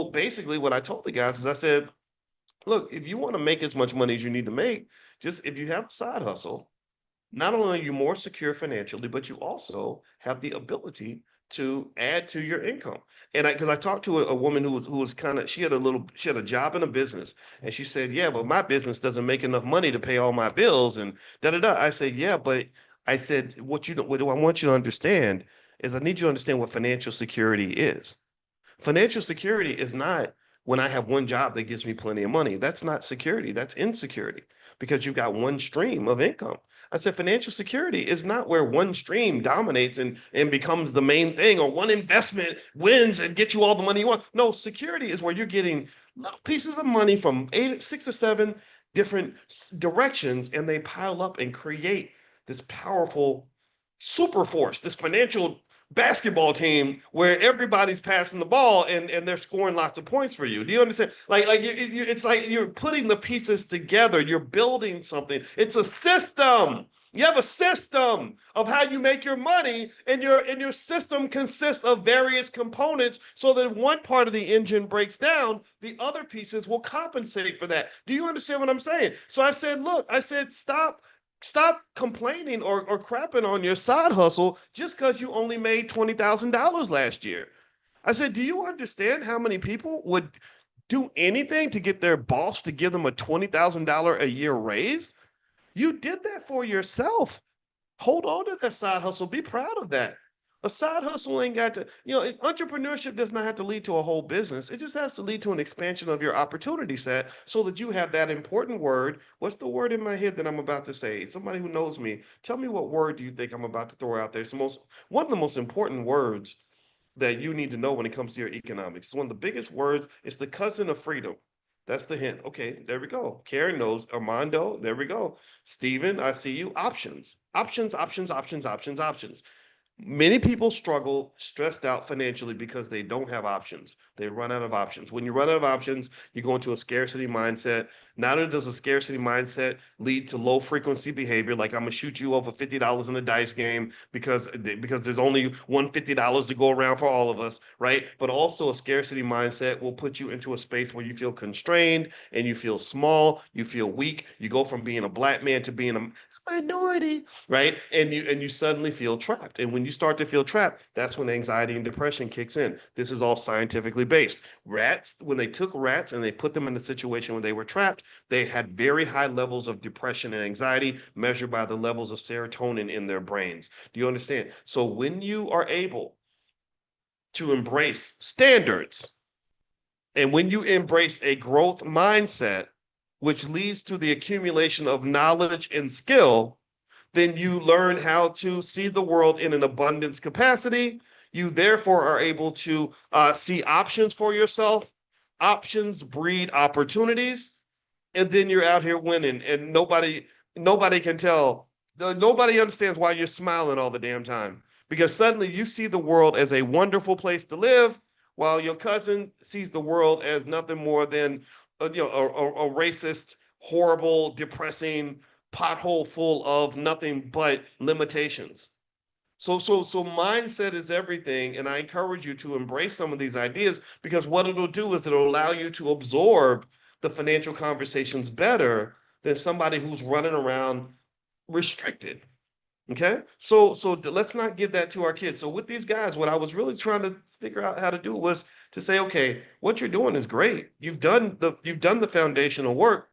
so basically what I told the guys is I said, look, if you want to make as much money as you need to make, just if you have a side hustle, not only are you more secure financially, but you also have the ability to add to your income. And because I talked to a woman who was kind of she had a job in a business, and she said, yeah, but my business doesn't make enough money to pay all my bills and da da da. I said, yeah, but I said what I want you to understand is I need you to understand what financial security is. Financial security is not when I have one job that gives me plenty of money. That's not security. That's insecurity because you've got one stream of income. I said financial security is not where one stream dominates and becomes the main thing, or one investment wins and gets you all the money you want. No, security is where you're getting little pieces of money from six or seven different directions, and they pile up and create this powerful super force, this financial basketball team where everybody's passing the ball and they're scoring lots of points for you. Do you understand? It's like you're putting the pieces together. You're building something. It's a system. You have a system of how you make your money, and your system consists of various components so that if one part of the engine breaks down, the other pieces will compensate for that. Do you understand what I'm saying? So I said, look, I said, stop complaining or crapping on your side hustle just because you only made $20,000 last year. I said, do you understand how many people would do anything to get their boss to give them a $20,000 a year raise? You did that for yourself. Hold on to that side hustle. Be proud of that. A side hustle ain't got to, entrepreneurship does not have to lead to a whole business. It just has to lead to an expansion of your opportunity set so that you have that important word. What's the word in my head that I'm about to say? Somebody who knows me, tell me what word do you think I'm about to throw out there? It's one of the most important words that you need to know when it comes to your economics. It's one of the biggest words. It's the cousin of freedom. That's the hint. Okay, there we go. Karen knows. Armando, there we go. Stephen, I see you. Options, options, options, options, options, options. Many people struggle, stressed out financially because they don't have options. They run out of options. When you run out of options, you go into a scarcity mindset. Not only does a scarcity mindset lead to low frequency behavior, like I'm gonna shoot you over $50 in a dice game because there's only $150 to go around for all of us, right? But also a scarcity mindset will put you into a space where you feel constrained and you feel small, you feel weak. You go from being a black man to being a minority, right? And you suddenly feel trapped. And when you start to feel trapped, that's when anxiety and depression kicks in. This is all scientifically based. Rats, when they took rats and they put them in a situation where they were trapped, they had very high levels of depression and anxiety measured by the levels of serotonin in their brains. Do you understand? So when you are able to embrace standards, and when you embrace a growth mindset, which leads to the accumulation of knowledge and skill, then you learn how to see the world in an abundance capacity. You therefore are able to see options for yourself. Options breed opportunities, and then you're out here winning, and nobody can tell. Nobody understands why you're smiling all the damn time because suddenly you see the world as a wonderful place to live, while your cousin sees the world as nothing more than a racist, horrible, depressing pothole full of nothing but limitations. So mindset is everything, and I encourage you to embrace some of these ideas because what it'll do is it'll allow you to absorb the financial conversations better than somebody who's running around restricted. Okay, so let's not give that to our kids. So with these guys, what I was really trying to figure out how to do was to say, okay, what you're doing is great. You've done the foundational work.